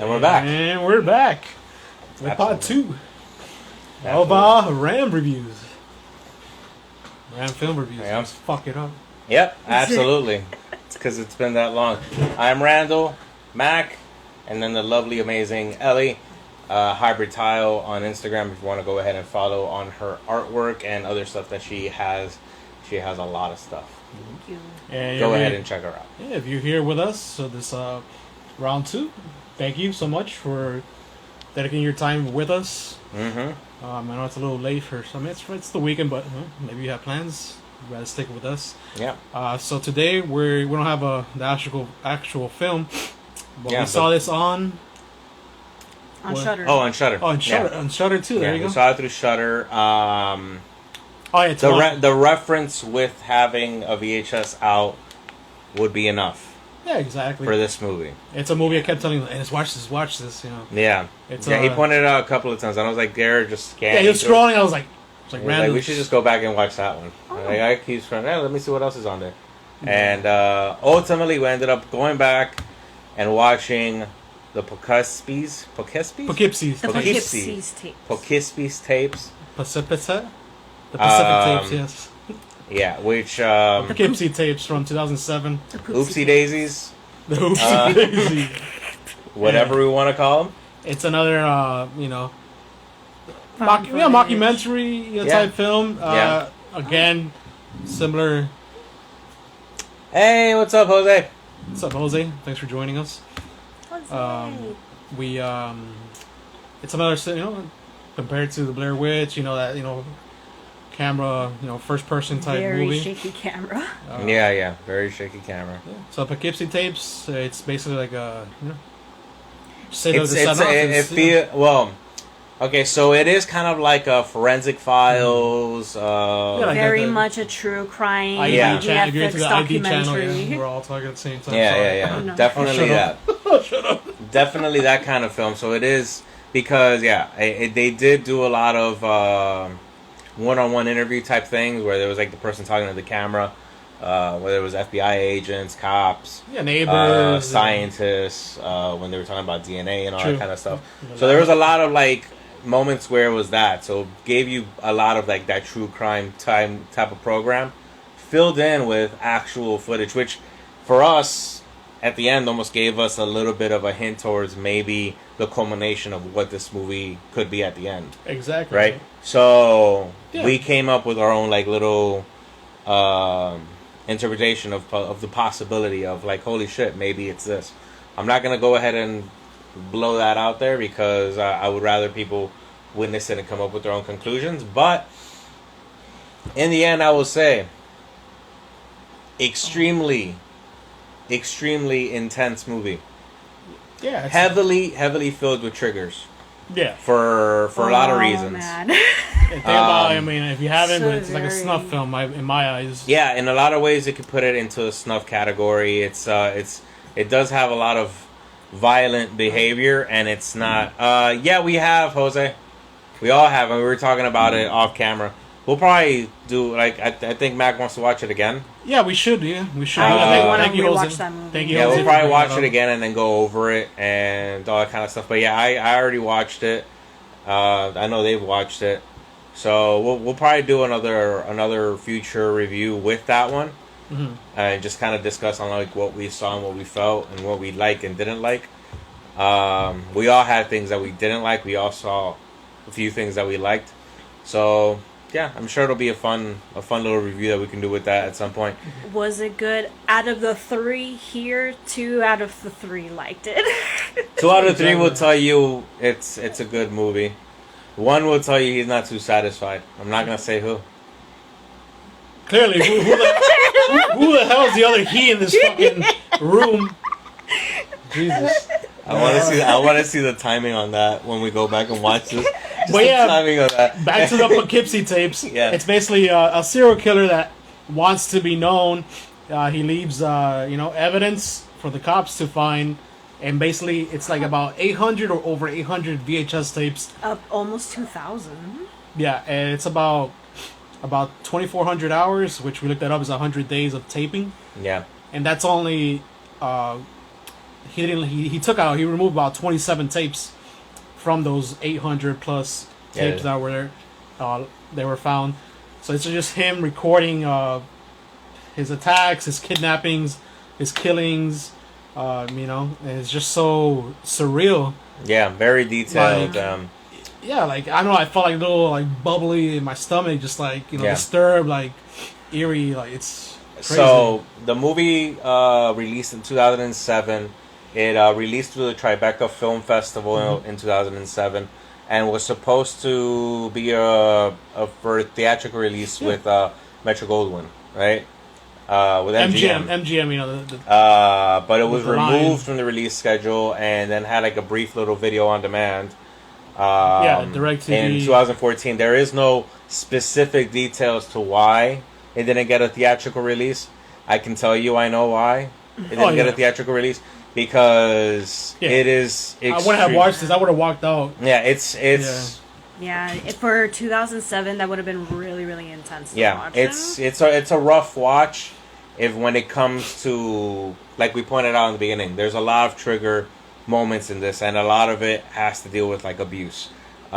And we're back. And we're back. With part 2 of our Ram reviews. Ram film reviews. Yeah. Let's fuck it up. Yep, absolutely. It's because it's been that long. I'm Randall Mack, and then the lovely, amazing Ellie. Hybrid Tile on Instagram if you want to go ahead and follow on her artwork and other stuff that she has. She has a lot of stuff. Thank you. And go ahead and check her out. Yeah, if you're here with us, so this round 2, thank you so much for dedicating your time with us. Mm-hmm. I know it's a little late for some. It's the weekend, but maybe you have plans. You gotta stick with us. Yeah. So today we don't have the actual film, but yeah, we saw this on Shudder. Oh, on Shudder. Oh, on Shudder. Yeah. On Shudder too. There you go. We saw it through Shudder. The reference with having a VHS out would be enough. Yeah, exactly. For this movie. It's a movie I kept telling him, hey, watch this, you know. Yeah. He pointed it out a couple of times, and I was like, Garrett, just scanning. Yeah, he was scrolling, I was like random. We should just go back and watch that one. Oh. I keep scrolling, let me see what else is on there. And ultimately, we ended up going back and watching the Poughkeepsies Tapes. Poughkeepsies Tapes. The Pacific Tapes, yes. Yeah, which... Poughkeepsie Tapes from 2007. Oopsie Daisies. The Oopsie Daisy. Whatever we want to call them. It's another, mockumentary type film. Again, similar... Hey, what's up, Jose? What's up, Jose? Thanks for joining us. It's another, compared to the Blair Witch, that, camera, first person type movie. Very shaky camera. Very shaky camera. Yeah. So Poughkeepsie Tapes, it's basically like a, okay, so it is kind of like a Forensic Files. Very much a true crime. If you're into the ID channel, we're all talking at the same time. Yeah. Oh, no. Definitely that. Shut up. Definitely that kind of film. So it is because they did do a lot of one-on-one interview type things where there was like the person talking to the camera, whether it was FBI agents, cops, neighbors, scientists, when they were talking about DNA and all that kind of stuff. So there was a lot of like moments where it was that. So it gave you a lot of like that true crime type of program filled in with actual footage, which for us at the end almost gave us a little bit of a hint towards maybe the culmination of what this movie could be at the end. Exactly. Right? So we came up with our own like little interpretation of the possibility of like, holy shit, maybe it's this. I'm not going to go ahead and blow that out there because I would rather people witness it and come up with their own conclusions. But in the end, I will say extremely intense movie. Yeah. Heavily filled with triggers. Yeah. For a lot of reasons. Man. If you haven't, it's like a snuff film in my eyes. Yeah, in a lot of ways, it could put it into a snuff category. It does have a lot of violent behavior, and it's not. We have, Jose. We all have, and we were talking about it off camera. We'll probably do I think Mac wants to watch it again. Yeah, we should. Yeah, we should. Thank you, Jose. That movie. Thank you. Yeah, we'll probably watch it again and then go over it and all that kind of stuff. But yeah, I already watched it. I know they've watched it, so we'll probably do another future review with that one, and just kind of discuss on like what we saw and what we felt and what we liked and didn't like. We all had things that we didn't like. We all saw a few things that we liked. So yeah, I'm sure it'll be a fun little review that we can do with that at some point. Was it good? Out of the 3 here, 2 out of the 3 liked it. 2 out of 3 will tell you it's a good movie. 1 will tell you he's not too satisfied. I'm not gonna say who. Clearly, who the hell is the other he in this fucking room? Jesus. I want to see the timing on that when we go back and watch this. But yeah, timing of that. Back to the Poughkeepsie Tapes. Yeah. It's basically a serial killer that wants to be known. He leaves, evidence for the cops to find, and basically it's like about 800 or over 800 VHS tapes. Almost 2,000. Yeah, and it's about 2,400 hours, which we looked that up is 100 days of taping. Yeah. And that's only he removed about 27 tapes from those 800 plus tapes that were they were found. So it's just him recording his attacks, his kidnappings, his killings. And it's just so surreal. Yeah, very detailed. Yeah, like I don't know, I felt like a little like bubbly in my stomach, just like disturbed, like eerie, like it's crazy. So the movie released in 2007. It released through the Tribeca Film Festival in 2007, and was supposed to be for a theatrical release with Metro Goldwyn, right? With MGM, but it was removed from the release schedule, and then had like a brief little video on demand. Direct TV. In 2014, there is no specific details to why it didn't get a theatrical release. I can tell you, I know why it didn't get a theatrical release, because it is. I wouldn't have watched this. I would have walked out. Yeah, it's. Yeah, for 2007, that would have been really, really intense. Yeah, it's a rough watch. When it comes to, like we pointed out in the beginning, there's a lot of trigger moments in this, and a lot of it has to deal with like abuse. A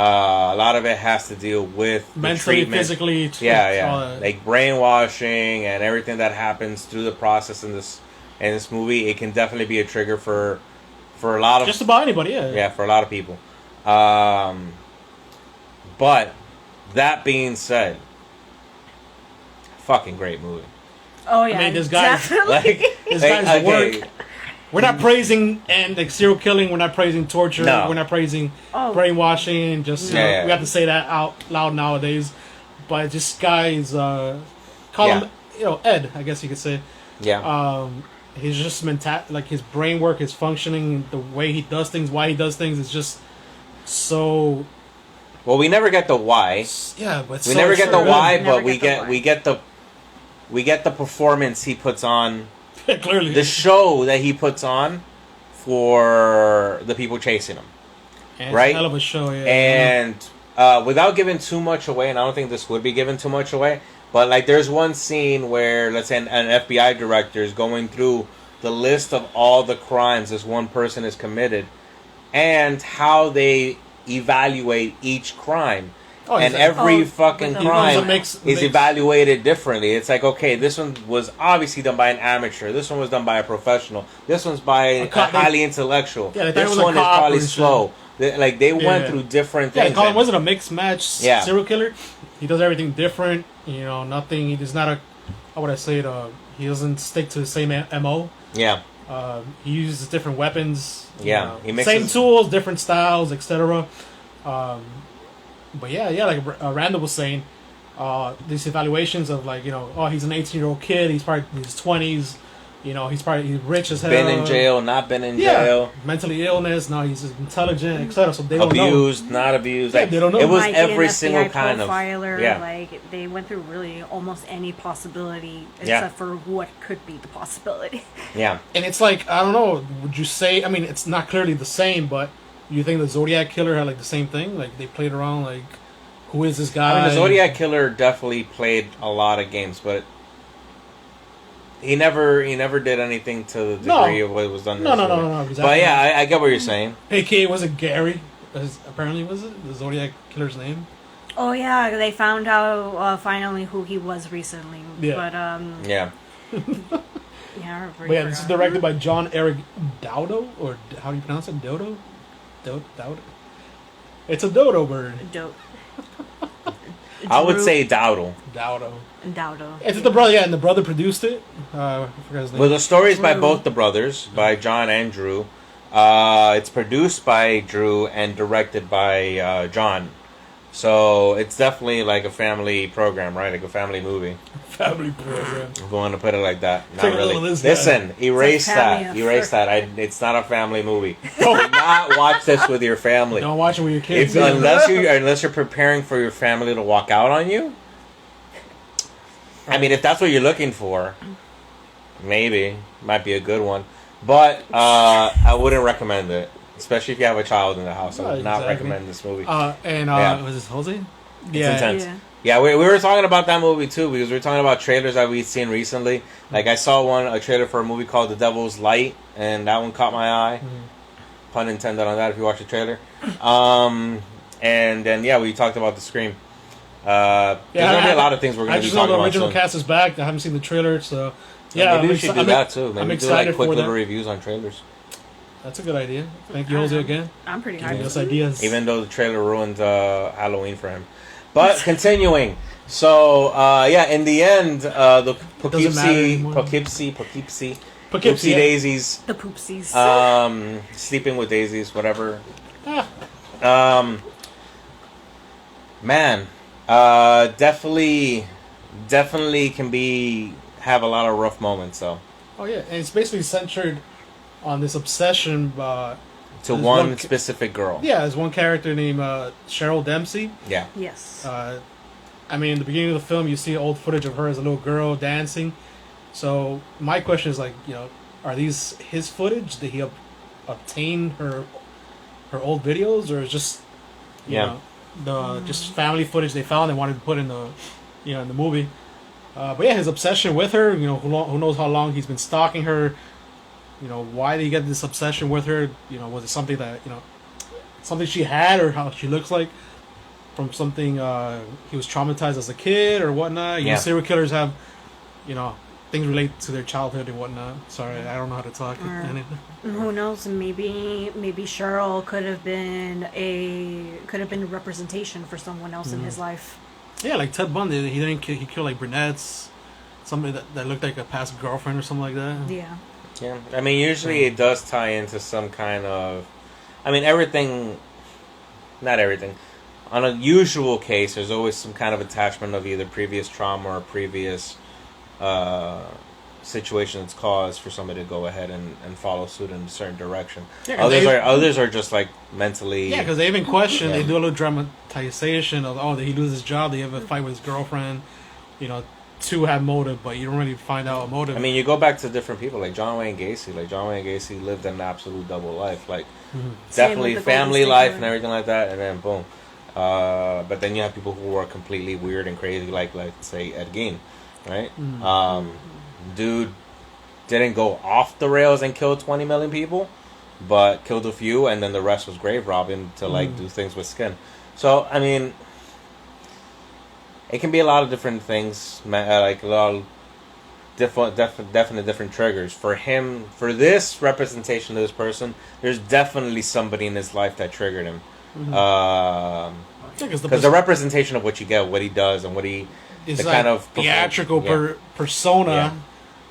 lot of it has to deal with mentally, physically. Like brainwashing and everything that happens through the process in this movie. It can definitely be a trigger for a lot of just about anybody. Yeah, for a lot of people. But that being said, fucking great movie. Oh yeah, I mean, this guy's guy's work. We're not praising and like serial killing. We're not praising torture. No. We're not praising brainwashing. Just we have to say that out loud nowadays. But this guy is call him Ed. I guess you could say. Yeah. He's just like his brain work, his functioning, the way he does things, why he does things is just so. Well, we never get the why. Yeah, but we never get the why, but we get the performance he puts on. Clearly, the show that he puts on for the people chasing him, right? It's a hell of a show, yeah. And without giving too much away, and I don't think this would be giving too much away, but like there's one scene where, let's say, an FBI director is going through the list of all the crimes this one person has committed, and how they evaluate each crime. Every fucking crime is evaluated differently. It's like, okay, this one was obviously done by an amateur. This one was done by a professional. This one's by a highly intellectual. Yeah, this one is probably slow. They went through different things. Yeah, wasn't a mixed match serial killer. He does everything different. Nothing. He does not how would I say it? He doesn't stick to the same MO. Yeah. He uses different weapons. He mixes same tools, different styles, etc. But like Randall was saying, these evaluations of like, he's an 18-year-old kid, he's probably in his 20s, he's rich as hell. Been in jail, not been in jail. Mentally illness, no, he's intelligent, etc. So they don't abused, not abused. Yeah, they don't know. It was Might be every an single FBI kind of. profiler, like they went through really almost any possibility except for what could be the possibility. Yeah. And it's like, I don't know, would you say, I mean, it's not clearly the same, but you think the Zodiac Killer had like the same thing? Like they played around, like, who is this guy? I mean, the Zodiac Killer definitely played a lot of games, but he never did anything to the degree of what was done. No. Exactly. But yeah, I get what you're saying. AKA, was it Gary? Apparently, was it the Zodiac Killer's name? Oh yeah, they found out finally who he was recently. Yeah. But yeah. Yeah. But yeah, this is directed by John Eric Dowdo, or how do you pronounce it? Dodo. It's a dodo bird. I would say Dowdle. Dowdo. It's the brother, and the brother produced it. I forgot his name. Well, the story is by both the brothers, by John and Drew. It's produced by Drew and directed by John. So it's definitely like a family program, right? Like a family movie. Family program. If you want to put it like that. Not Take really. Listen, erase that. Erase that. It's not a family movie. Do not watch this with your family. Don't watch it with your kids. Unless you're preparing for your family to walk out on you. I mean, if that's what you're looking for, maybe might be a good one. But I wouldn't recommend it, especially if you have a child in the house. I would not recommend this movie. Was this Jose? It's intense. Yeah. Yeah, we were talking about that movie too because we were talking about trailers that we'd seen recently. Like I saw a trailer for a movie called The Devil's Light, and that one caught my eye. Pun intended on that if you watch the trailer. And then we talked about the Scream. There's gonna be a lot of things we're gonna be talking about. I just know the original soon. cast is back. I haven't seen the trailer, so Maybe we should do that too. Maybe I'm do excited like quick for little that. reviews on trailers. That's a good idea. Thank you, Jose, again. I'm pretty Giving hyped. us ideas. Even though the trailer ruined Halloween for him. But continuing. So, in the end, the Poughkeepsie Daisies. The Poopsies. Sleeping with Daisies, whatever. Ah. Man, definitely can have a lot of rough moments, though. Oh, yeah. And it's basically centered on this obsession to one specific girl. Yeah, there's one character named Cheryl Dempsey. Yeah. Yes. In the beginning of the film, you see old footage of her as a little girl dancing. So my question is, are these his footage? Did he obtain her old videos, or is just just family footage they found and wanted to put in the in the movie? But yeah, his obsession with her. Who knows how long he's been stalking her. Why did he get this obsession with her? Was it something that something she had, or how she looks like from something he was traumatized as a kid or whatnot? Serial killers have things relate to their childhood and whatnot. Sorry, I don't know how to talk. Who knows? Maybe Cheryl could have been a representation for someone else in his life. Yeah, like Ted Bundy. He killed like brunettes, somebody that looked like a past girlfriend or something like that. Yeah. Yeah, I mean, usually it does tie into some kind of... everything... Not everything. On a usual case, there's always some kind of attachment of either previous trauma or previous situation that's caused for somebody to go ahead and follow suit in a certain direction. Yeah, others are just, mentally... Yeah, because they even question, they do a little dramatization of, did he lose his job? Did he have a fight with his girlfriend? To have motive, but you don't really find out a motive. You go back to different people, like John Wayne Gacy. Like, John Wayne Gacy lived an absolute double life. Like, definitely family life and everything like that, and then boom. But then you have people who are completely weird and crazy, like say, Ed Gein, right? Dude didn't go off the rails and kill 20 million people, but killed a few, and then the rest was grave robbing to, do things with skin. So, it can be a lot of different things, like a lot of different triggers. For him, for this representation of this person, there's definitely somebody in his life that triggered him. Because the representation of what you get, what he does, and what he... Is the kind of theatrical persona. Yeah.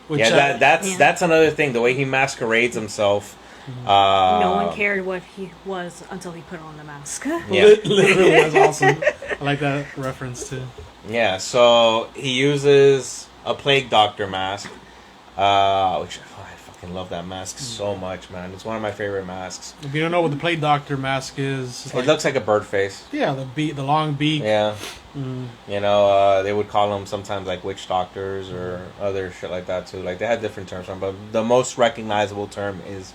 Which, that's another thing. The way he masquerades himself. No one cared what he was until he put on the mask. Yeah. Literally was awesome. I like that reference too. Yeah, so he uses a plague doctor mask, which I fucking love that mask so much, man. It's one of my favorite masks. If you don't know what the plague doctor mask is, it looks like a bird face. Yeah, the long beak. Yeah. They would call them sometimes like witch doctors or other shit like that too. Like they had different terms for them, but the most recognizable term is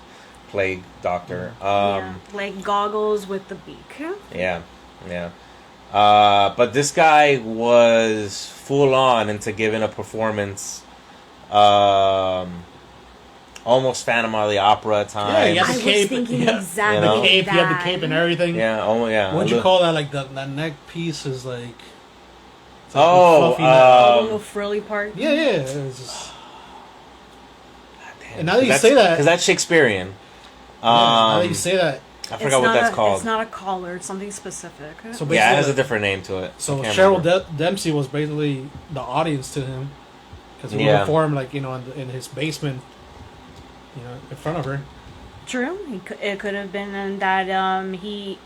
plague doctor. Like goggles with the beak. Yeah. But this guy was full on into giving a performance, almost Phantom of the Opera at times. Yeah, he had the I cape. was thinking exactly the cape. that. He had the cape and everything. Yeah, What'd you call that? Like that neck piece is like. A little frilly part. Yeah. It was just... Damn, and now that you say that, because that's Shakespearean. Now that you say that. I forgot what that's called. It's not a collar. It's something specific. So it has a different name to it. So Cheryl Dempsey was basically the audience to him because he would perform in his basement, in front of her. True. It could have been that he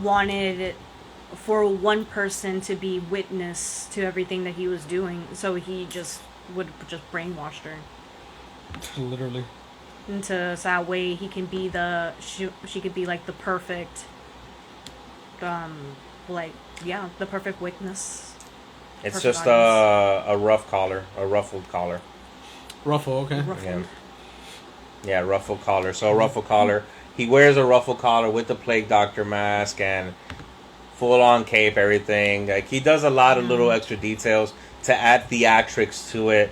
wanted for one person to be witness to everything that he was doing, so he would brainwash her. Literally. So that way he can be she could be like the perfect the perfect witness. It's just a rough collar, a ruffled collar. Ruffle, okay. Yeah, ruffled collar. So a ruffled collar. He wears a ruffled collar with the plague doctor mask, and full on cape, everything. Like he does a lot of little extra details to add theatrics to it.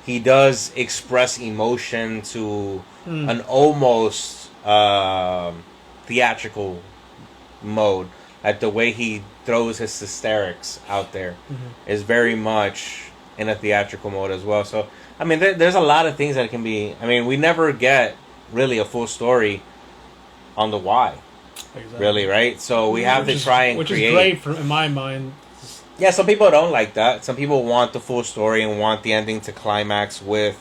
He does express emotion to an almost theatrical mode. Like the way he throws his hysterics out there is very much in a theatrical mode as well. So, I mean, there's a lot of things that can be... I mean, we never get really a full story on the why. Exactly. Really, right? So we have to try and create... Which is great in my mind. Yeah, some people don't like that. Some people want the full story and want the ending to climax with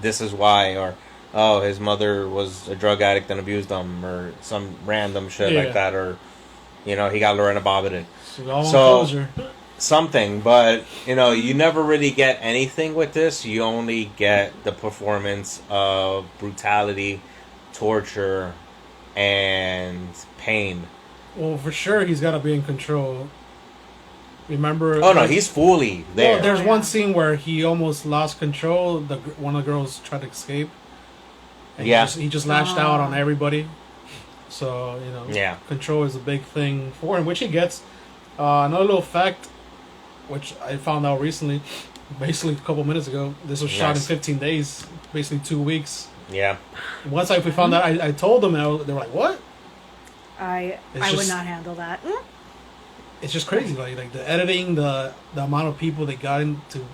this is why, or oh, his mother was a drug addict and abused him, or some random shit like that, or you know, he got Lorena Bobbitt. So something, but you know, you never really get anything with this. You only get the performance of brutality, torture, and pain. Well, for sure, he's got to be in control. Remember? Oh no, he's fully there. Well, there's one scene where he almost lost control. One of the girls tried to escape. And he just lashed out on everybody. So you know, control is a big thing for him, which he gets. Another little fact, which I found out recently, basically a couple minutes ago. This was shot in 15 days, basically 2 weeks. Yeah. Once we found that, I told them, and they were like, "What?" I would not handle that. It's just crazy, like the editing, the amount of people they got in to,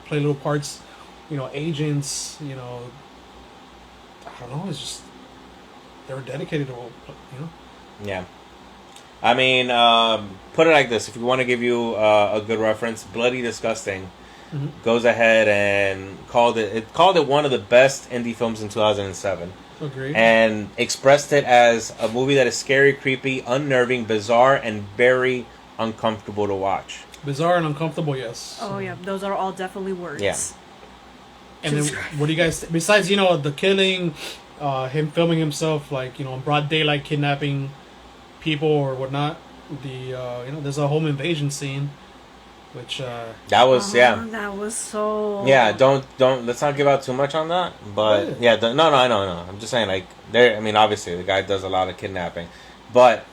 play little parts, agents, I don't know, it's just, they were dedicated to it, Yeah. I mean, put it like this, if you want to give you a good reference, Bloody Disgusting goes ahead and called it one of the best indie films in 2007. Agreed. And expressed it as a movie that is scary, creepy, unnerving, bizarre, and very uncomfortable to watch. Bizarre and uncomfortable, yes. Oh yeah, those are all definitely words. Yeah. And then, what do you guys? Besides, the killing, him filming himself, in broad daylight, kidnapping people or whatnot. There's a home invasion scene, which that was that was so. Yeah, don't let's not give out too much on that. But no, I know. I'm just saying, obviously the guy does a lot of kidnapping, but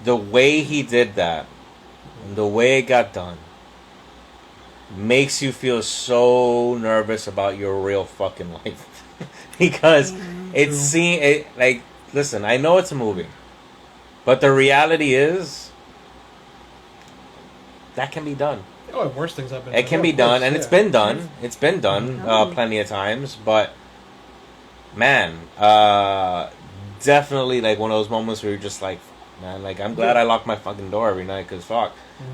the way he did that, the way it got done, makes you feel so nervous about your real fucking life. Because listen, I know it's a movie, but the reality is that can be done. Oh, worse things have been. It can be done, and it's been done. It's been done plenty of times, but man, definitely one of those moments where you're just like, man, I'm glad I lock my fucking door every night, because fuck,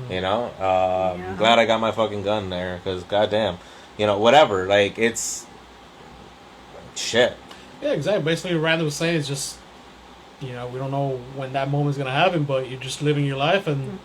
I'm glad I got my fucking gun there, because goddamn, whatever, it's shit. Yeah, exactly. Basically, what Randall was saying is just, we don't know when that moment's gonna happen, but you're just living your life, and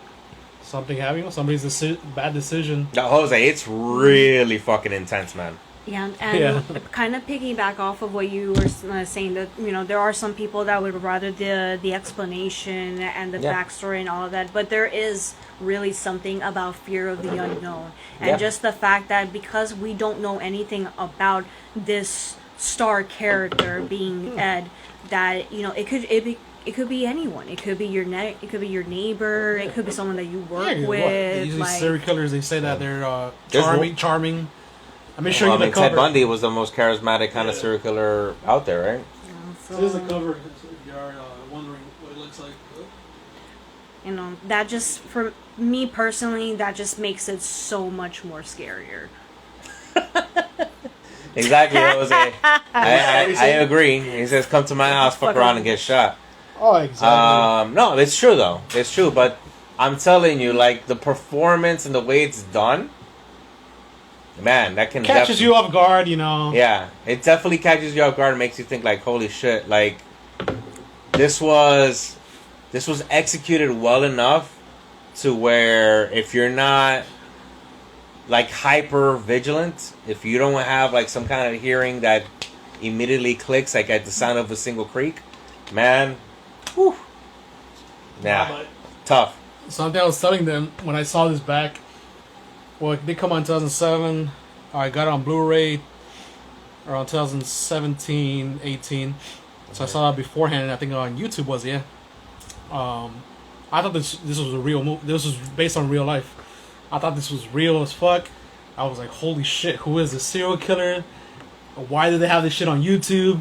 something happening, somebody's bad decision. No, Jose, it's really fucking intense, man. Yeah, and kind of piggyback off of what you were saying, that there are some people that would rather the explanation and the backstory and all of that, but there is really something about fear of the unknown, and just the fact that because we don't know anything about this star character being Ed, that it could be anyone. It could be your it could be your neighbor. It could be someone that you work with. Usually serial killers, they say that they're charming. Ted Bundy was the most charismatic kind of serial killer out there, right? Here's the cover. If you are wondering what it looks like. That just, for me personally, that just makes it so much more scarier. Exactly, Jose. I agree. He says, "Come to my house, fuck around, and get shot." Oh, exactly. No, it's true though. It's true, but I'm telling you, the performance and the way it's done. Man, that can catches you off guard, Yeah, it definitely catches you off guard and makes you think holy shit, this was executed well enough to where if you're not hyper vigilant, if you don't have some kind of hearing that immediately clicks at the sound of a single creak, man, whew. Yeah, tough. Something I was telling them when I saw this back. Well, it did come out in 2007. I got it on Blu-ray around 2017, 18. So I saw that beforehand, and I think on YouTube was I thought this was a real movie. This was based on real life. I thought this was real as fuck. I was like, holy shit, who is this serial killer? Why did they have this shit on YouTube?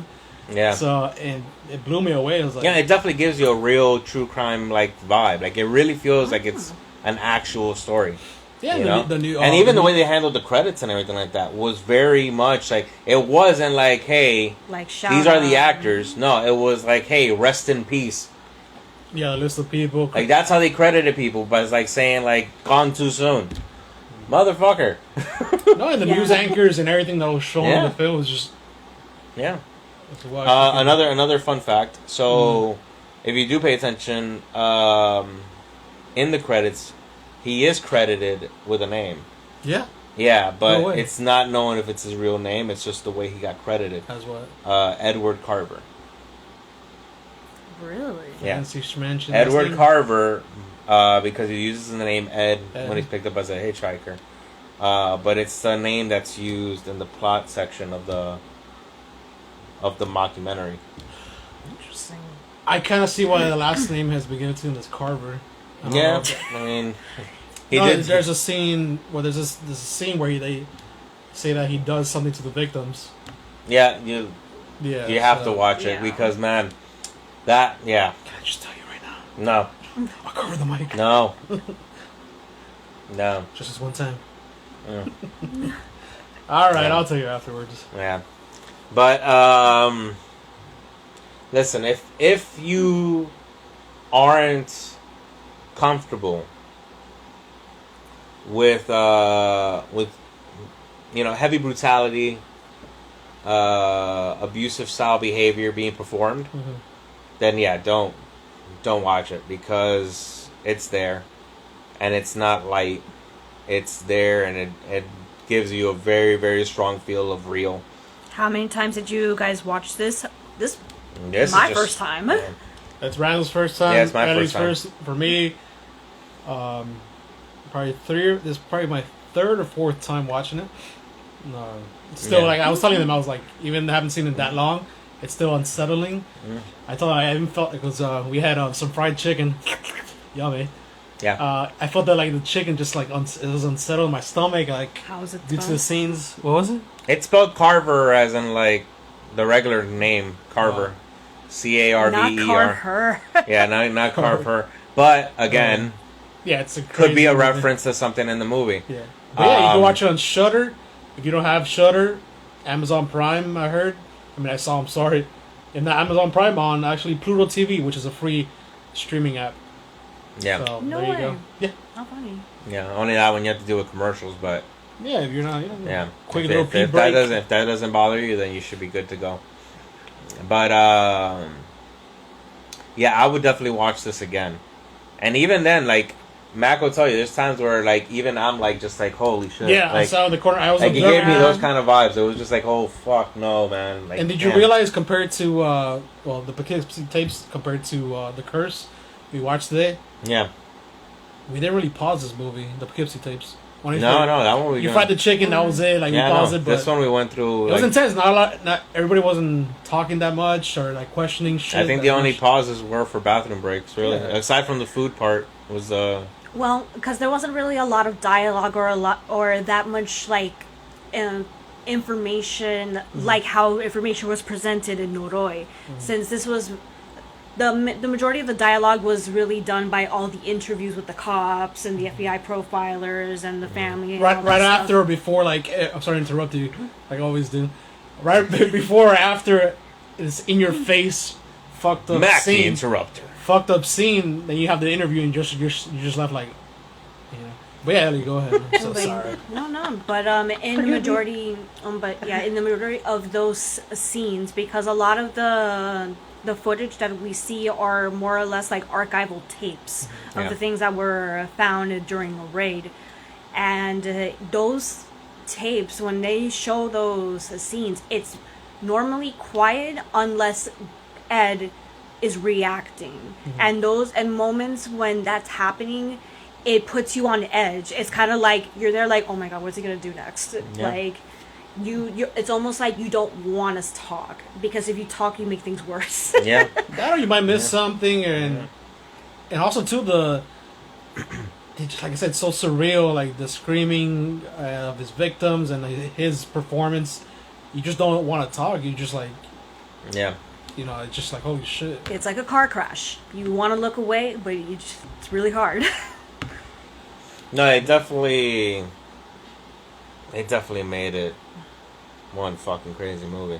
Yeah. So, and it blew me away. I was like, yeah, it definitely gives you a real true crime like vibe. Like it really feels like it's an actual story. yeah, You know? the new, And even the way they handled the credits and everything like that was very much like, it wasn't like, hey, Like shout these are the out. actors. No, it was like, hey, rest in peace. yeah, the list of people. Like that's how they credited people, but it's like saying like, gone too soon. Motherfucker. No, and the Yeah. news anchors and everything that was shown in Yeah. the film was just Yeah. to watch. Another fun fact. So, if you do pay attention, in the credits, he is credited with a name. Yeah, Yeah, No but way. it's not known if it's his real name. It's just the way he got credited. as what? Edward Carver. Really? Yeah. Fancy schmancy Edward thing. Carver, because he uses the name Ed Ed. when he's picked up as a hitchhiker. But it's the name that's used in the plot section of the mockumentary. Interesting. I kind of see why the last name has been given to him as Carver. I don't Yeah, know. I mean, he No, did. there's a scene where there's a scene where they say that he does something to the victims. Yeah, you have to so- watch it Yeah. because man, that Can I just tell you right now? no, I'll cover the mic. no, no, Just this one time. mm, All right, Yeah. I'll tell you afterwards. yeah. But listen, if you aren't comfortable with heavy brutality, abusive style behavior being performed, Mhm. then yeah, don't watch it because it's there, and it's not light. It's there, and it gives you a very, very strong feel of real. How many times did you guys watch this? This This my is just- first time. yeah. That's Randall's first time. Yeah, it's my Ellie's first time. For me, probably three. This is probably my third or fourth time watching it. Still, Yeah. like I was telling them, I was like, even haven't seen it that long, it's still unsettling. I thought I even felt it was. We had some fried chicken, yummy. Yeah. I felt that like the chicken just like it was unsettled in my stomach, like How is it due to the spelled? scenes. What was it? It's spelled Carver as in like the regular name Carver, CARVER. Not Carver. Yeah, not Carver. But again, Yeah, it's a could be crazy a movie. reference to something in the movie. Yeah, but yeah, you can Um, watch it on Shudder. If you don't have Shudder, Amazon Prime. I heard. I saw. I'm sorry, and the Amazon Prime on actually Pluto TV, which is a free streaming app. Yeah, So No there you way. go. Yeah, How funny. yeah. Only that when you have to deal with commercials, but yeah. If you're not, yeah. quick if, little if, pee if break. if that doesn't bother you, then you should be good to go. But yeah, I would definitely watch this again. And even then, like Mac will tell you, there's times where like even I'm like just like holy shit. Yeah, I like, saw in the corner. I was like it observing. gave me those kind of vibes. It was just like, oh fuck no, man. Like, And did you damn. realize compared to the Poughkeepsie Tapes compared to the Curse we watched today, Yeah. we didn't really pause this movie, the Poughkeepsie Tapes. When No, that one we you got. fried the chicken, that was it. Like Yeah, we paused no, it, but this one we went through. it was Like, intense. Not a lot. Not everybody wasn't talking that much or like questioning shit. I think that the only much. pauses were for bathroom breaks. Really, Yeah. aside from the food part, was Well, because there wasn't really a lot of dialogue or that much like information, like how information was presented in Noroi. Since this was the majority of the dialogue was really done by all the interviews with the cops and the FBI profilers and the family. And all right that stuff. after or before. Like I'm sorry to interrupt you, like I always do. Right before or after, it's in your face, fucked up Mac the scene. Interrupter. Fucked up scene. Then you have the interview and you're just left like, you know. But yeah, Ellie, go ahead. I'm so But- sorry. No. But in the majority, in the majority of those scenes, because a lot of the footage that we see are more or less like archival tapes of Yeah. the things that were found during the raid, and those tapes, when they show those scenes, it's normally quiet unless Ed is reacting, and moments when that's happening, it puts you on edge. It's kind of like you're there like, oh my god, what's he gonna do next? Yeah. Like, you it's almost like you don't want us to talk, because if you talk, you make things worse. Yeah. That or you might miss something, and also too like I said, so surreal, like the screaming of his victims and his performance. You just don't want to talk. You just like, Yeah. you know, it's just like, holy shit. It's like a car crash. You want to look away, but it's really hard. No, they definitely made it one fucking crazy movie.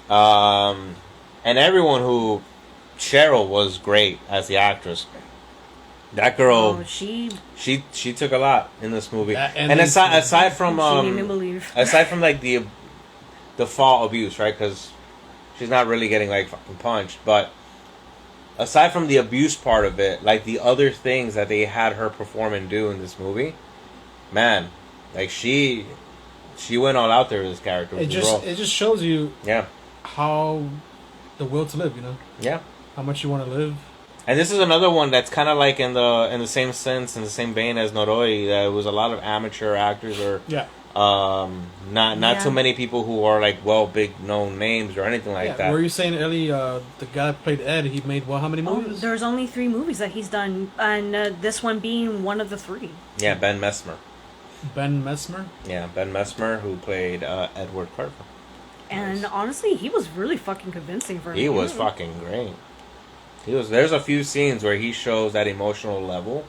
And everyone who Cheryl was great as the actress. That girl, she took a lot in this movie. And aside from she made me believe. aside from like the fall abuse, right? Because she's not really getting like fucking punched, but aside from the abuse part of it, like the other things that they had her perform and do in this movie, man, like she went all out there with this character. It just shows you how the will to live, you know? Yeah. How much you want to live. And this is another one that's kind of like in the same sense, in the same vein as Noroi. That it was a lot of amateur actors, or not too many people who are like big known names or anything like that. Were you saying Ellie, the guy that played Ed, he made how many movies? There's only 3 movies that he's done, and this one being one of the 3. Yeah, Ben Messmer. Ben Messmer? Yeah, Ben Messmer, who played Edward Carver. And honestly, he was really fucking convincing for him. He was fucking great. There's a few scenes where he shows that emotional level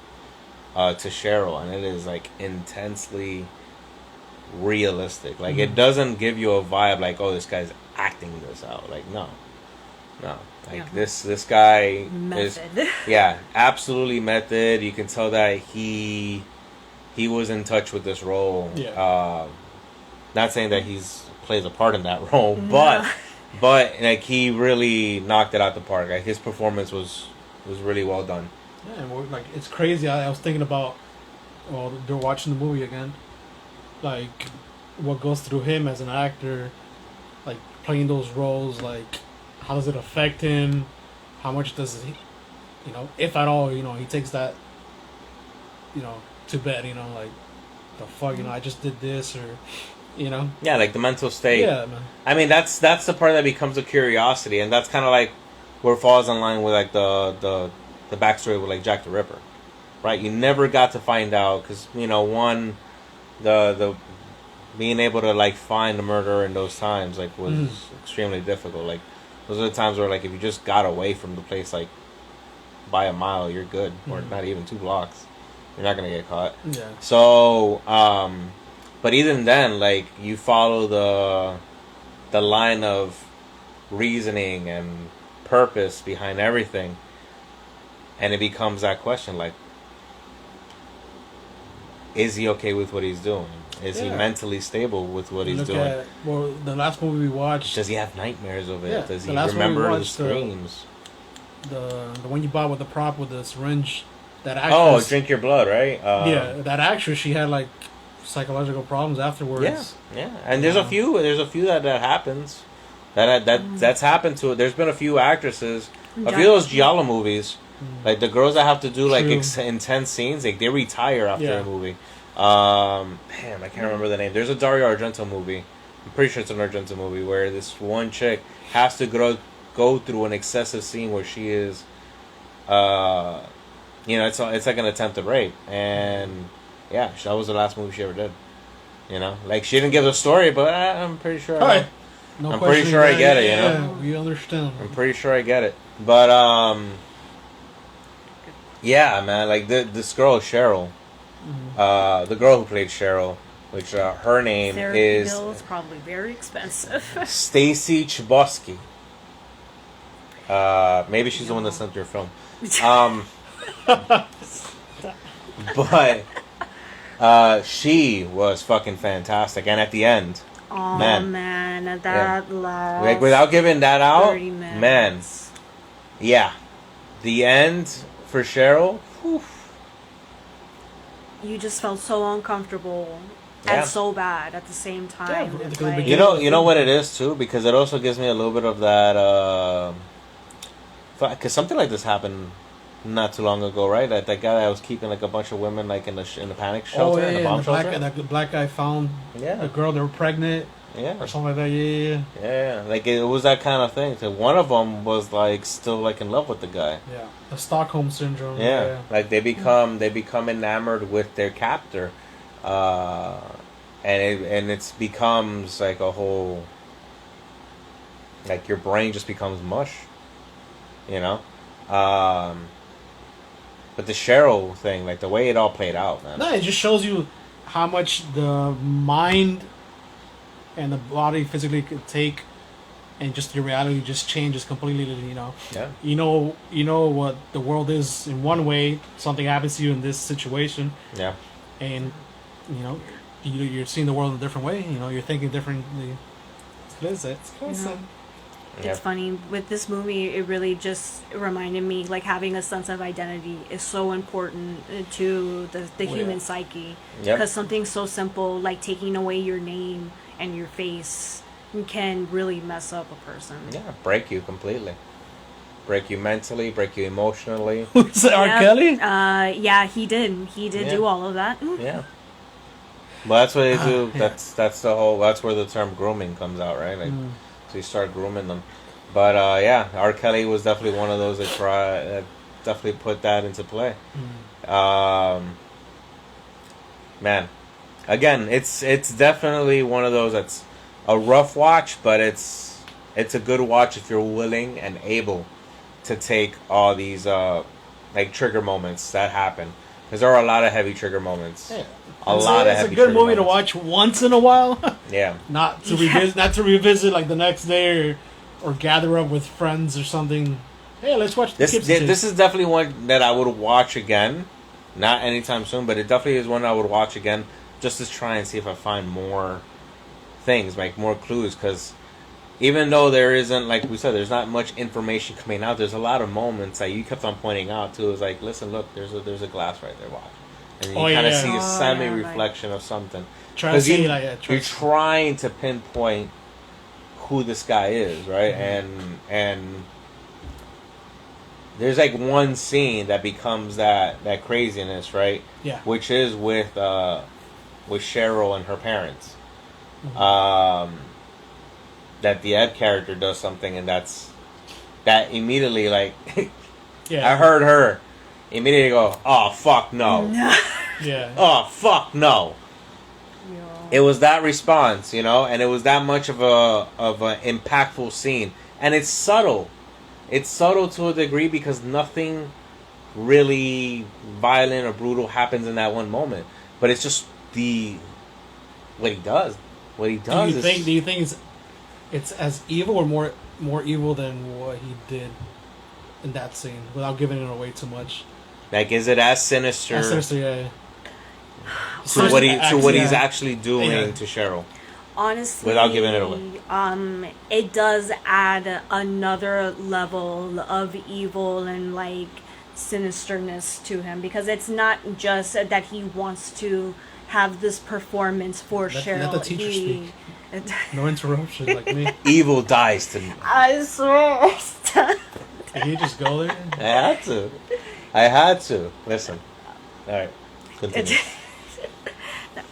to Cheryl, and it is like intensely realistic. Like it doesn't give you a vibe like, oh, this guy's acting this out. Like no. Like this guy method. is absolutely method. You can tell that he was in touch with this role. Yeah. Not saying that plays a part in that role, but like he really knocked it out the park. Like his performance was really well done. Yeah, and like it's crazy. I was thinking about, they're watching the movie again, like what goes through him as an actor, like playing those roles. Like how does it affect him? How much does he, if at all, he takes that, to bed. Like the fuck, I just did this, or. Yeah, like the mental state. Yeah, man. I mean, that's the part that becomes a curiosity, and that's kind of like where it falls in line with like the backstory with like Jack the Ripper, right? You never got to find out because one, the being able to like find the murderer in those times like was extremely difficult. Like those are the times where like if you just got away from the place like by a mile, you're good, or not even 2 blocks, you're not gonna get caught. Yeah. So. But even then, like, you follow the line of reasoning and purpose behind everything, and it becomes that question, like, is he okay with what he's doing? Is he mentally stable with what he's doing? The last movie we watched... Does he have nightmares of it? Yeah, Does he remember the screams? The one you bought with the prop with the syringe, that actress... Oh, Drink Your Blood, right? That actress, she had, like... psychological problems afterwards. Yeah. And there's a few that happens. That's happened to it. There's been a few actresses, a few of those giallo movies, like the girls that have to do like intense scenes, like they retire after a movie. Man, I can't remember the name. There's a Dario Argento movie. I'm pretty sure it's an Argento movie where this one chick has to go through an excessive scene where she is, it's like an attempted rape, and. Yeah, that was the last movie she ever did. Like she didn't give the story, but I'm pretty sure. I'm pretty sure I get it. Yeah, we understand. I'm pretty sure I get it. But yeah, man, like this girl Cheryl, the girl who played Cheryl, which her name is bill is probably very expensive. Stacy Chbosky. Maybe she's the one that sent your film. But. She was fucking fantastic, and at the end, man, that last like without giving that out, 30 minutes. Man, the end for Cheryl. Whew. You just felt so uncomfortable and so bad at the same time. Yeah, you know what it is too, because it also gives me a little bit of that. Because something like this happened not too long ago, right? That guy that was keeping like a bunch of women like in the panic shelter, in the bomb shelter. And the black guy found a girl that were pregnant, or something like that. Yeah. Like it was that kind of thing. So one of them was like still like in love with the guy. Yeah, the Stockholm syndrome. Yeah. Like they become enamored with their captor, and it becomes like a whole. Like your brain just becomes mush, you know. But the Cheryl thing, like the way it all played out, man. No, it just shows you how much the mind and the body physically could take, and just your reality just changes completely. You know. Yeah. You know what the world is in one way. Something happens to you in this situation. Yeah. And you're seeing the world in a different way. You know, you're thinking differently. It's crazy. It's funny with this movie. It really just reminded me like having a sense of identity is so important to the human psyche. Because something so simple like taking away your name and your face can really mess up a person. Yeah, break you completely. Break you mentally, break you emotionally. Who's that, R. Kelly? Yeah, he did. He did do all of that. Yeah. Well, that's what they do. That's the whole. That's where the term grooming comes out, right? Like. So you start grooming them, but R. Kelly was definitely one of those that definitely put that into play. Man, again, it's definitely one of those that's a rough watch, but it's a good watch if you're willing and able to take all these like trigger moments that happen, because there are a lot of heavy trigger moments. Yeah. It's a good movie to watch once in a while. Yeah. Not to revisit like the next day or gather up with friends or something. Hey, let's watch this. This is definitely one that I would watch again. Not anytime soon, but it definitely is one I would watch again just to try and see if I find more things, like more clues. Because even though there isn't, like we said, there's not much information coming out, there's a lot of moments that you kept on pointing out too. It's like, listen, look, there's a glass right there. Watch. And you kind of see a semi-reflection of something. Because you're trying to pinpoint who this guy is, right? Mm-hmm. And there's like one scene that becomes that craziness, right? Yeah. Which is with Cheryl and her parents. Mm-hmm. That the Ed character does something, and that immediately, like, yeah. I heard her immediately go, oh, fuck no. Yeah. Oh, fuck no. Yeah. It was that response, you know, and it was that much of a impactful scene. And it's subtle. It's subtle to a degree because nothing really violent or brutal happens in that one moment. But it's just what he does. What he does do you think it's as evil or more evil than what he did in that scene, without giving it away too much? Like, is it as sinister? As sinister, yeah. To what he's actually doing to Cheryl. Honestly, without giving it away. It does add another level of evil and like sinisterness to him, because it's not just that he wants to have this performance for Cheryl. Let the teacher speak. No interruption, like me. Evil dies to me. I swear. Did he just go there? I had to. Listen. All right. Continue.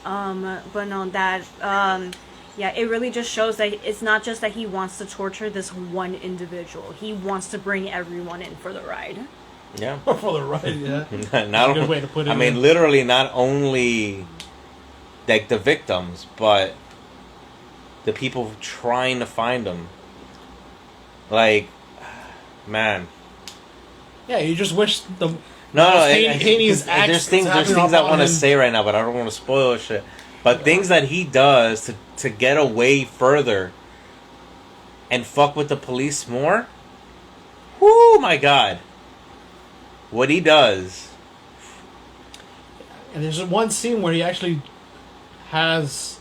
But no, it really just shows that it's not just that he wants to torture this one individual. He wants to bring everyone in for the ride. Yeah. For the ride, yeah. Not a good way to put it. I mean, literally, not only like the victims, but the people trying to find them. Like, man. Yeah, you just wish the... there's things I want to say right now, but I don't want to spoil shit. But things that he does to get away further and fuck with the police more. Whoo, my God. What he does. And there's one scene where he actually has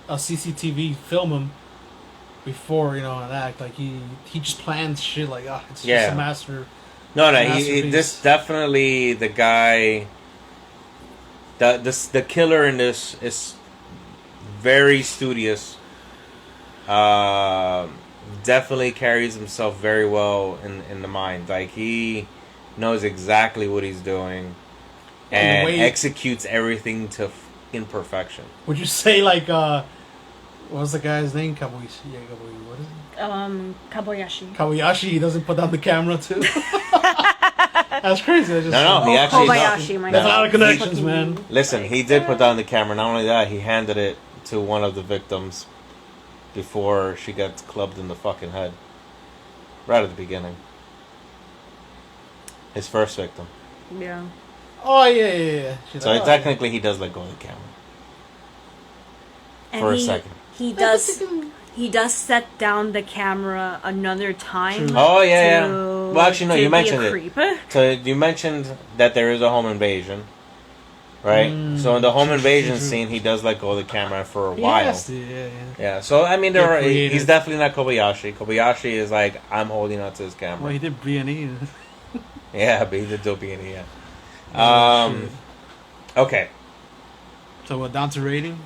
a CCTV film him before, an act. Like, he just plans shit like, it's just a master... No, this definitely the guy. The killer in this is very studious. Definitely carries himself very well in the mind. Like he knows exactly what he's doing, And the and way- executes everything to in perfection. Would you say like what was the guy's name? Kabuishi. Yeah, Kabuishi. What is it? Kabayashi. Kawayashi. He doesn't put down the camera too. That's crazy. That's just No, he actually Kobayashi, my There's a God. lot of connections, man. Listen, he did put down the camera. Not only that, he handed it to one of the victims before she got clubbed in the fucking head. Right at the beginning. His first victim. Yeah. Oh yeah. She's So like, oh, technically, he does let go of the camera And for a second. He does set down the camera another time. True. Oh yeah, to- yeah. Well, actually, no. to You be mentioned a it. creep. So you mentioned that there is a home invasion, right? So in the home invasion true. scene, he does let go of the camera for a He while. has to, yeah. Yeah. So I mean, Get he's creative. definitely not Kobayashi. Kobayashi is like, I'm holding on to his camera. Well, he did B&E. Yeah, but he did dope in yeah. Oh, shit. Okay, So we're down to rating.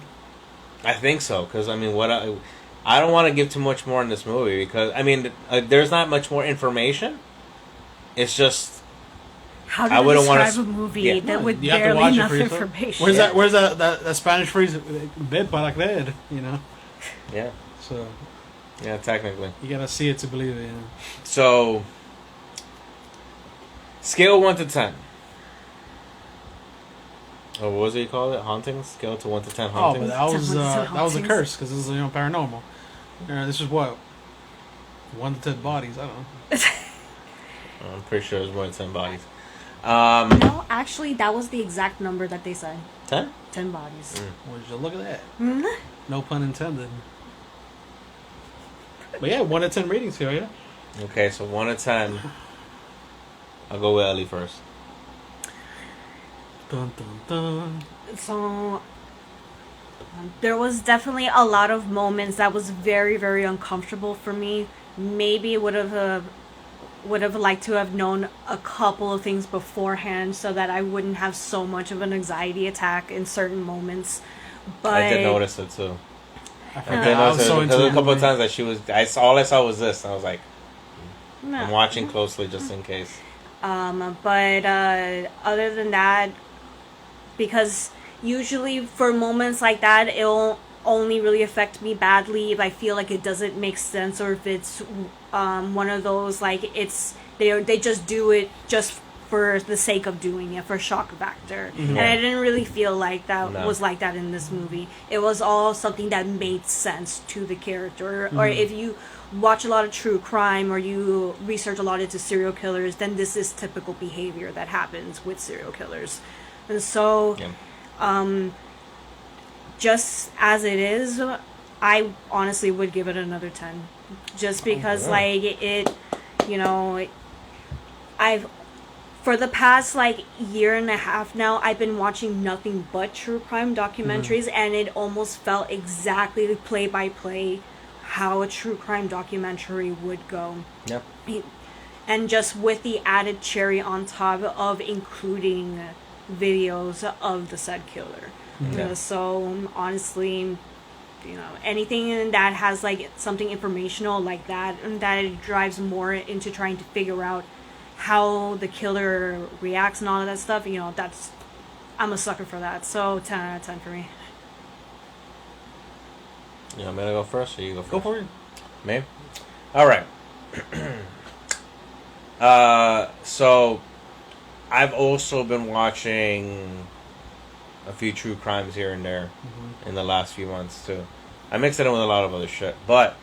I think so because I mean, I don't want to give too much more in this movie because I mean, there's not much more information. It's just How do I you wouldn't wanna describe a movie yeah. that with You have to barely watch it enough for yourself. information? Where's that Spanish phrase? Bit para creer, you know. yeah, So yeah, technically. you gotta see it to believe it. You know? So scale 1 to 10. Oh, what was it you called it? Hauntings? Scale to 1 to 10 Oh, but hauntings? that was Someone said that was a hauntings. curse because this is paranormal. This is what 1 to 10 bodies. I don't know. I'm pretty sure there's more than 10 bodies. No, actually, that was the exact number that they said. 10? 10 bodies. Would you look at that? Mhm. No pun intended. But yeah, 1 to 10 ratings here. Yeah. Okay, so 1 to 10. I'll go with Ellie first. Dun dun dun. So there was definitely a lot of moments that was very, very uncomfortable for me. Maybe would have liked to have known a couple of things beforehand so that I wouldn't have so much of an anxiety attack in certain moments. But I did notice it too. I I forgot. did I notice was it so because into a the couple of movie. times that she was. All I saw was this, and I was like, no. I'm watching closely just in case. But other than that, because usually for moments like that, it'll only really affect me badly if I feel like it doesn't make sense or if it's one of those like they just do it just for the sake of doing it for shock factor. And I didn't really feel like that No. was like that in this movie. It was all something that made sense to the character. Or if you watch a lot of true crime or you research a lot into serial killers, then this is typical behavior that happens with serial killers. And so Yeah. just as it is, I honestly would give it another 10. Just because, yeah. like, it, you know, I've, for the past, like, year and a half now, I've been watching nothing but true crime documentaries, and it almost felt exactly play by play how a true crime documentary would go. Yep. And just with the added cherry on top of including videos of the said killer. Yeah. So honestly, you know, anything that has like something informational like that, and that it drives more into trying to figure out how the killer reacts and all of that stuff, you know, I'm a sucker for that. So 10 out of 10 for me. You want me to go first, or you go first? Go for it. Me? All right. So I've also been watching a few true crimes here and there in the last few months too. I mixed it in with a lot of other shit, but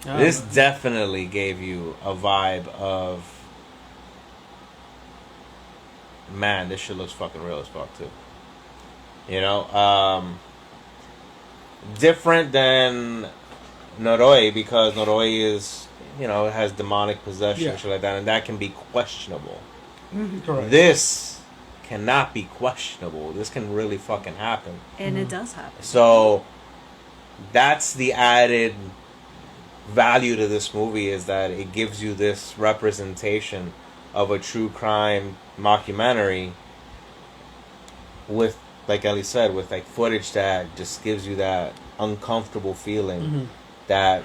this definitely gave you a vibe of, man, this shit looks fucking real as fuck too. You know, different than Noroi, because Noroi is, you know, has demonic possession and shit like that, and that can be questionable. Correct. This cannot be questionable. This can really fucking happen. And it does happen. So that's the added value to this movie, is that it gives you this representation of a true crime mockumentary with, like Ellie said, with like footage that just gives you that uncomfortable feeling, that,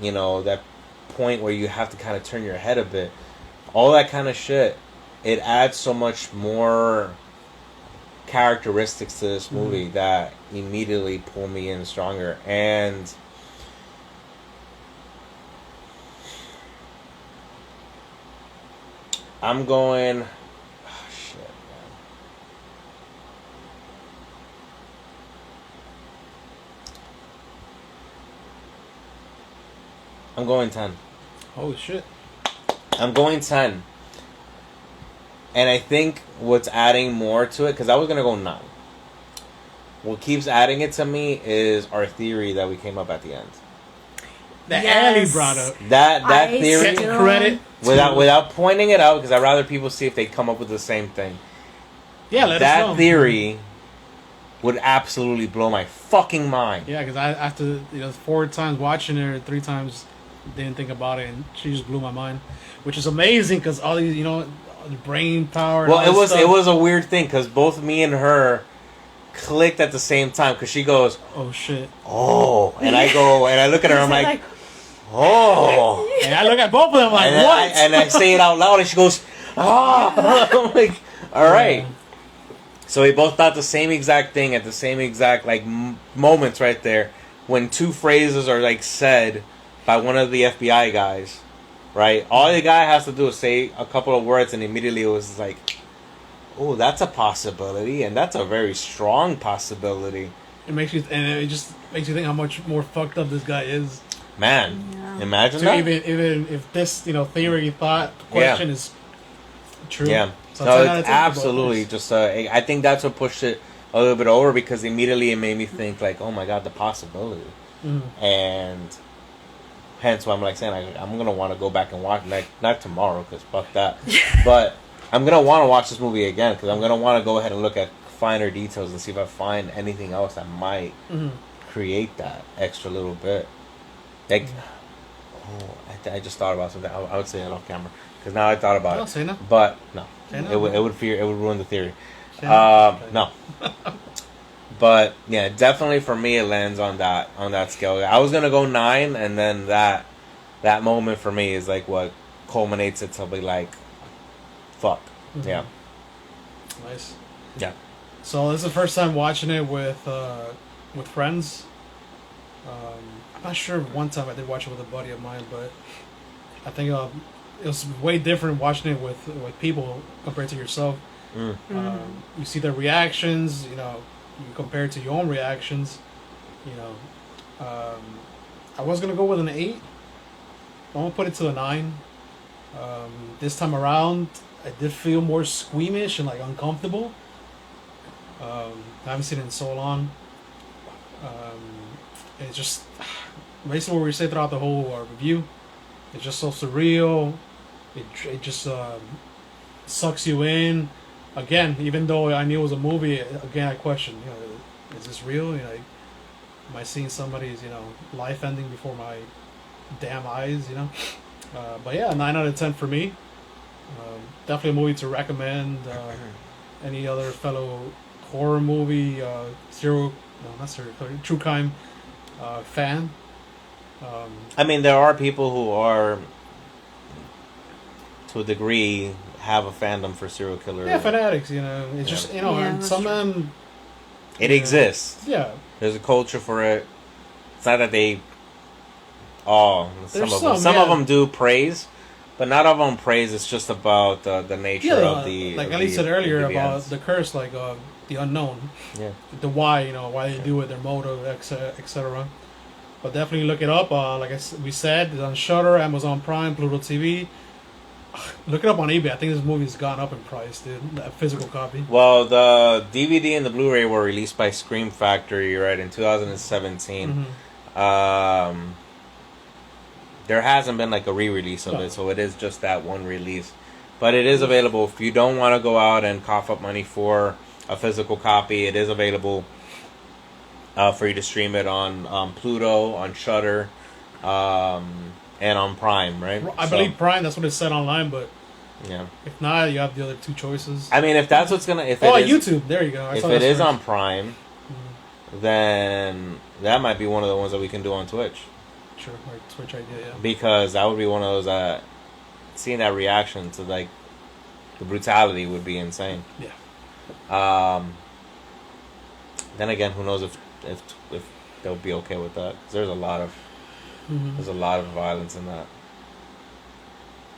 you know, that point where you have to kind of turn your head a bit. all that kind of shit. It adds so much more characteristics to this movie that immediately pull me in stronger. And I'm going. Oh, shit, man. I'm going 10. Holy shit. I'm going 10. And I think what's adding more to it, because I was going to go 9. What keeps adding it to me is our theory that we came up at the end. That Yes. Annie brought up. That theory, Getting credit. without pointing it out, because I'd rather people see if they come up with the same thing. Yeah, let us That know. theory would absolutely blow my fucking mind. Yeah, because I after 4 times watching it, or 3 times didn't think about it, and she just blew my mind, which is amazing because all these the brain power. And Well, all it this was stuff. it was a weird thing because both me and her clicked at the same time because she goes, Oh shit! "Oh," and I go and I look at her. I'm like, "Oh," And I look at both of them like, and what? I say it out loud, and she goes, "Ah!" I'm like, "All right." Yeah. So we both thought the same exact thing at the same exact moments right there when 2 phrases are said by one of the FBI guys, right? All the guy has to do is say a couple of words, and immediately it was like, "Oh, that's a possibility, and that's a very strong possibility." It just makes you think how much more fucked up this guy is. Man, Yeah. imagine So that. even if this theory thought question is true. Yeah. So No, 10 out of it's 10 for both absolutely of us. just. I think that's what pushed it a little bit over because immediately it made me think oh my god, the possibility, and hence why I'm saying I'm gonna want to go back and watch not tomorrow because fuck that, but I'm gonna want to watch this movie again because I'm gonna want to go ahead and look at finer details and see if I find anything else that might create that extra little bit. I just thought about something. I would say it off camera because now I thought about No, it. say no. But no, Say no. it would ruin the theory. Say no. No, but yeah, definitely for me it lands on that scale. I was gonna go 9, and then that moment for me is what culminates it to be fuck. Yeah, Nice. yeah. So this is the first time watching it with friends. I'm not sure if one time I did watch it with a buddy of mine, but I think it was way different watching it with people compared to yourself. You see their reactions, you compare it to your own reactions. I was gonna go with an 8. I'm gonna put it to a 9. This time around, I did feel more squeamish and uncomfortable. I haven't seen it in so long. It's just basically what we say throughout the whole review. It's just so surreal. It just sucks you in. Again, even though I knew it was a movie, again I question, is this real? Am I seeing somebody's life ending before my damn eyes? But yeah, 9 out of 10 for me. Definitely a movie to recommend. Any other fellow horror movie, true crime fan. I mean, there are people who are, to a degree, have a fandom for serial killer. Yeah, fanatics. It's just Yeah, and that's some true. of them. It exists. Yeah, There's a culture for it. It's not that they. Oh, There's some some, of yeah. them do praise, but not all of them praise. It's just about the nature of the. like of Ellie the- said earlier of the about events. the curse, the unknown, Yeah. the why, why they do it, their motive, etc. But definitely look it up. We said, it's on Shudder, Amazon Prime, Pluto TV. Look it up on eBay. I think this movie's gone up in price, dude. That physical copy. Well, the DVD and the Blu-ray were released by Scream Factory, right, in 2017. There hasn't been a re-release of No. it, so it is just that one release. But it is available if you don't want to go out and cough up money for a physical copy. It is available for you to stream it on Pluto, on Shudder, and on Prime, right? I believe Prime. That's what it said online. But Yeah. if not, you have the other 2 choices. I mean, if that's what's gonna, if on it is, YouTube. There you go. I if saw it that is first. on Prime, then that might be one of the ones that we can do on Twitch. Sure, like Twitch idea. Yeah. Because that would be one of those that seeing that reaction to like the brutality would be insane. Yeah. Then again, who knows if they'll be okay with that? 'Cause there's a lot of violence in that.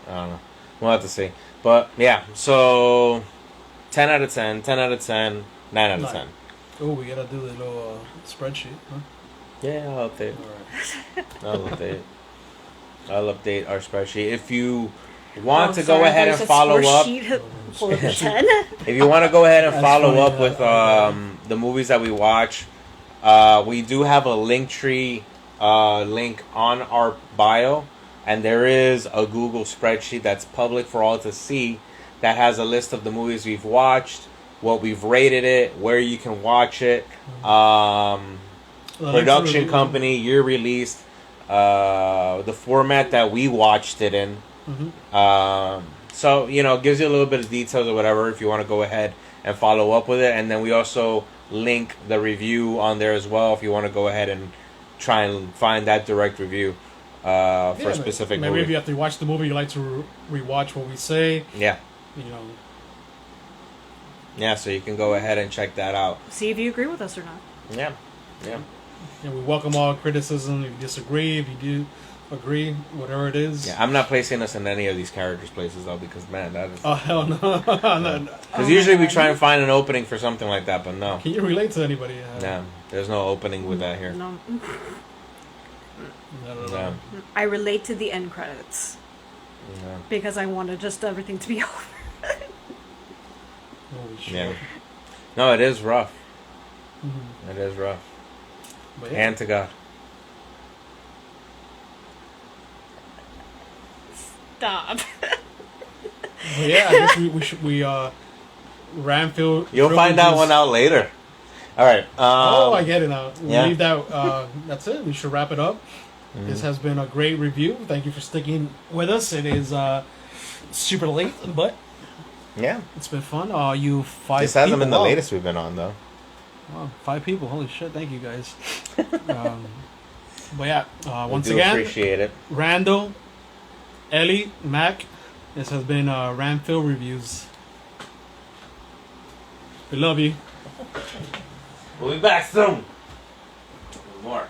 I don't know. We'll have to see. But yeah, so 10 out of 10, 10 out of 10, 9 out of 10. Oh, we gotta do the little spreadsheet, huh? Yeah, I'll update. All right. I'll update our spreadsheet. If you want to go ahead and follow up, if you want to go ahead and follow up with the movies that we watch, we do have a Linktree link on our bio, and there is a Google spreadsheet that's public for all to see that has a list of the movies we've watched, what we've rated it, where you can watch it, production company, year released, the format that we watched it in. So, you know, it gives you a little bit of details or whatever if you want to go ahead and follow up with it. And then we also link the review on there as well if you want to go ahead and try and find that direct review for a specific movie. Maybe if you have to watch the movie, you like to rewatch what we say. Yeah. You know. Yeah, so you can go ahead and check that out. See if you agree with us or not. Yeah. Yeah. And we welcome all criticism. If you disagree, if you do agree, whatever it is. Yeah, I'm not placing us in any of these characters' places though, because man, that is. Oh hell no! Because usually we try and find an opening for something like that, but no. Can you relate to anybody? No, there's no opening with that here. No. No. I relate to the end credits No. because I wanted just everything to be over. Holy shit. Yeah. No, it is rough. Mhm. It is rough. But yeah. Hand to God. Stop. But yeah, I guess we Ramfield. You'll find that one out later. All right. Oh, I get it now. We yeah. leave that. That's it. We should wrap it up. Mm-hmm. This has been a great review. Thank you for sticking with us. It is super late, but yeah, it's been fun. You 5 this people. hasn't been the latest we've been on though. Wow, 5 people. Holy shit! Thank you guys. But yeah, once we do again, appreciate it. Randall, Ellie, Mac. This has been Ramfield Reviews. We love you. We'll be back soon. More.